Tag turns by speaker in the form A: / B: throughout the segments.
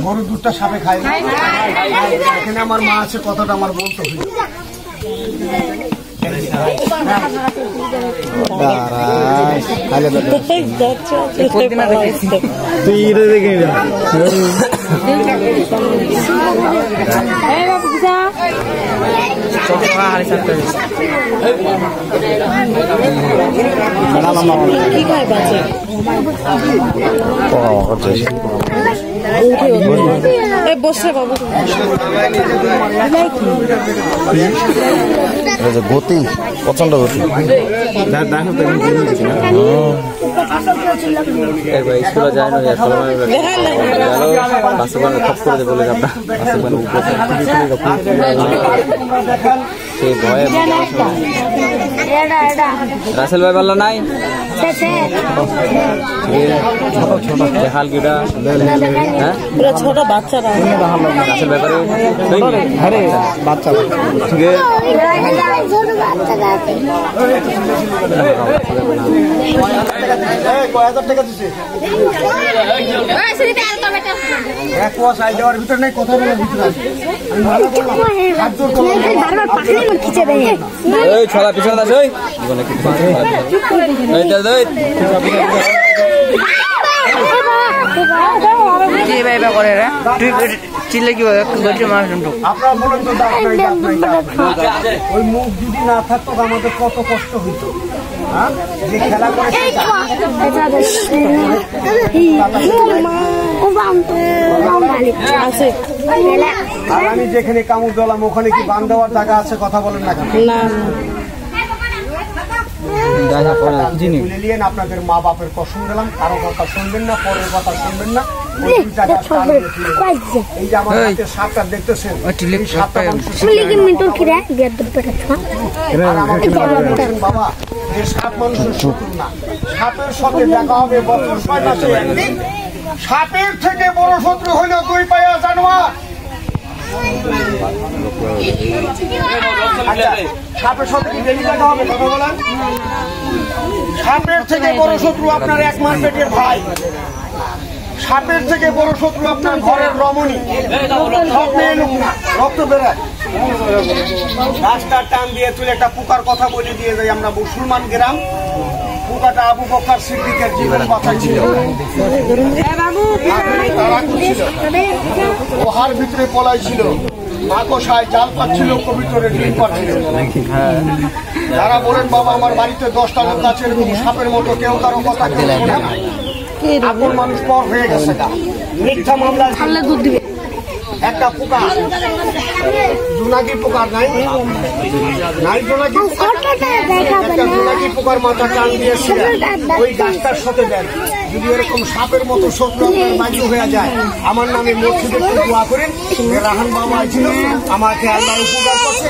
A: গরুর দুধটা সাপে খায় না। এখানে আমার মা আছে, কথাটা আমার বলতে হইল।
B: গতি প্রচন্ড গতি স্কুলে যায় না বলে সেই ভয়ে রাসেল ভাই বললো নাই দেখাল কিটা হ্যাঁ ছোট বাচ্চারা রাসেল ব্যাপারে বাচ্চা ঠিক আছে ছলা পিছনে করে চিল্লে কি
A: আপনারা বলেন তো, ওই মুখ যদি না থাকতো আমাদের কত কষ্ট হইতো। যে খেলা করে আর আমি যেখানে কামড় দিলাম ওখানে কি বান দেওয়ার জায়গা আছে? কথা বলেন না কেন? আপনাদের মা বাপের কসম দিলাম, কারো কথা শুনবেন না, পরের কথা শুনবেন না। এই যে আমার হাতে সাপটা দেখতেছেন, বাবা যে সাপ মানুষের শত্রু না, সাপের সাথে দেখা হবে বছর 6 মাসে একদিন। সাপের থেকে বড় শত্রু হইল 2 পায়া জানোয়ার। সাপের সাথে কি ডেলি দেখা হবে? কথা বলেন। সাপের থেকে বড় শত্রু আপনার 1 মাস পেটের ভাই। সাপের থেকে বড় শত্রু আপনার ঘরের রমণী। রক্ত বেড়ায়। রাস্তার টান দিয়ে তুলে একটা পোকার কথা বলে দিয়ে যাই আমরা মুসলমান গ্রাম। পোকাটা আবু বকর সিদ্দিকের জীবন বাঁচাইছিল। ওহার ভিতরে পলাইছিল, মাকড়সায় জাল পাচ্ছিল, কবিতরের ডিম পাচ্ছিল। যারা বলেন বাবা আমার বাড়িতে 10টা লোক আছে, সাপের মতো কেউ কারো কথা কেউ শোনে না। আপন মানুষ পর হয়ে গেছে। মিথ্যা মামলা একটা পোকা, জোনাকি পোকার নাই জোনাকি একটা জোনাকি পোকার মাথা টান দিয়েছে ওই গাছটার সাথে দেন। যদি এরকম সাপের মতো শত্রু আপনার বাজু হয়ে যায়, আমার নামে মসজিদে দোয়া করেন। রাহান বাবা ছিল, আমাকে আল্লাহ উপকার করছে।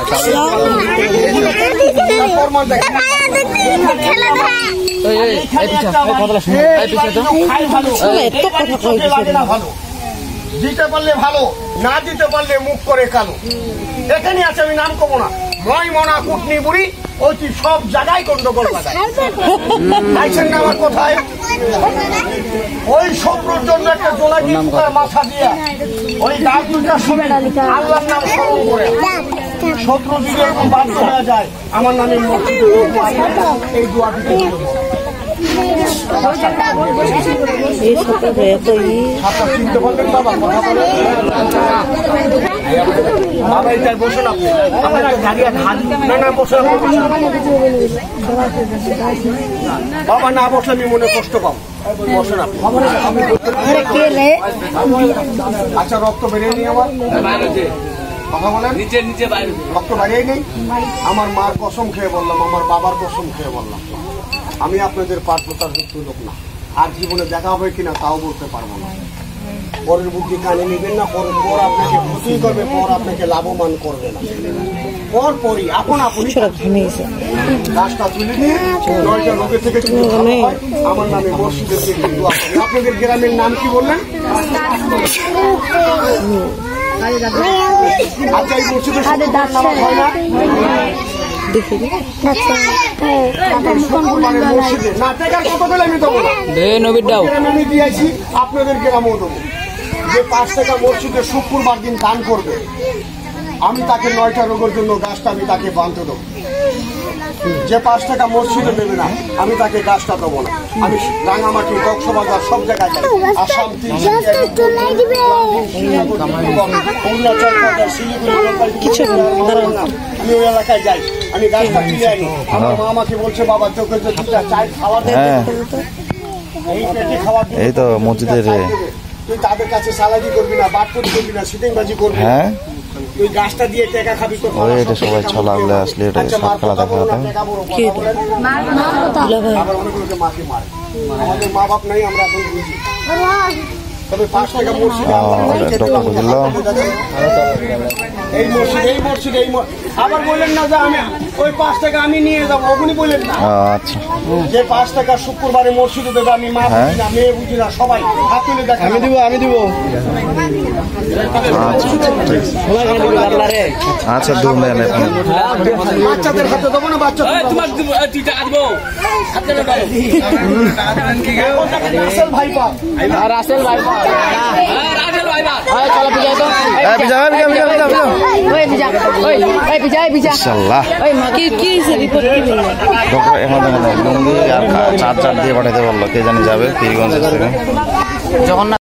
A: দিতে পারলে ভালো, না দিতে পারলে মুখ করে কালো। এখানে আছে, আমি নাম কমো না, ময়মনা কুটনি বুড়ি, ওই সব জায়গায় গন্ডগোল লাগায়। না আমার কোথায় ওই শত্রুর জন্য একটা জোনাকি পোকার মাথা দিয়ে ওই গাছ দুটার শুনে আল্লাহর নাম স্মরণ করে শত্রু যদি এরকম বাধ্য হয়ে যায়, আমার নামে এই দোয়া দিতে চিনতে পারবেন বাবা? কথা বলে বাবা এটাই বসুন আপনি। বাবা না বসলে আমি মনে কষ্ট পাবো। বসুন আপনি। আচ্ছা রক্ত বেরিয়ে নি আমার? কথা বলেন। রক্ত বেরিয়ে নেই? আমার মার কসম খেয়ে বললাম, আমার বাবার কসম খেয়ে বললাম, আমি আপনাদের পাঠপ্রতার যুক্ত লোক না। আর জীবনে দেখা হবে কিনা তাও বলতে পারবো না। পরের বুদ্ধি কানে নেবেন না। পর আপনাকে ক্ষতি করবে, পর আপনাকে লাভবান করবে না। পরপরই আপন গাছটা তুলে নিয়ে 9টা লোকের থেকে আমার নামে মসজিদের থেকে দোয়া করেন। আপনাদের গ্রামের নাম কি বললেন? আচ্ছা এই মসজিদের নামাজ হয় না? আপনাদের গ্রামেও দেবো। যে 5 টাকা মসজিদে শুক্রবার দিন দান করবে, আমি তাকে 9টা রোগের জন্য গাছটা আমি তাকে বাঁধতে দেবো। যে 5 টাকা মসজিদে দেবে না, আমি তাকে গাছটা দেবো না। আমি রাঙামাটি, কক্সবাজার সব জায়গায় যাই, আসাম, আমি ওই এলাকায় যাই, আমি গাছটা কিনে আনি। আমার মা আমাকে বলছে, বাবা চোখে তো দুটা চাই খাওয়া দেবে, এই পেটে খাওয়া দেবে।
C: এই তো মসজিদের
A: তুই তাদের কাছে সালাজি করবি না, বাটপুরি করবি না, সিটিংবাজি করবি।
C: হ্যাঁ
A: তুই গাছটা দিয়ে টাকা খাবি তো।
C: ওই এটা সবাই ছলা আনলে আসলে এটা সব খেলা দেখা হতো।
A: আবার অনেকগুলোকে মাকে মারে। আমাদের মা বাপ নাই, আমরা এখন বুঝি। তবে 5 টাকা মসজিদে
C: ডক্টর বুঝল
A: এই মসজিদ আবার বললেন না যে আমি ওই 5 টাকা আমি নিয়ে যাবো, ওগুনি বললেন না।
C: আচ্ছা
A: যে 5 টাকা শুক্রবারে মসজিদে দেবে, আমি মা বুঝি না, মেয়ে বুঝি না, সবাই হাত তুলে দেখে আমি দিব।
C: আচ্ছা দূর নেন এখন
A: বাচ্চাদের হাতে দেবো না, বাচ্চাদের রাসেল ভাইপা
C: ইনশাল্লাহ ডক্টর এখন লুঙ্গি আর চার দিয়ে পাঠাতে বললো, কে জানি যাবে পীরগঞ্জ থেকে।
B: জগন্নাথ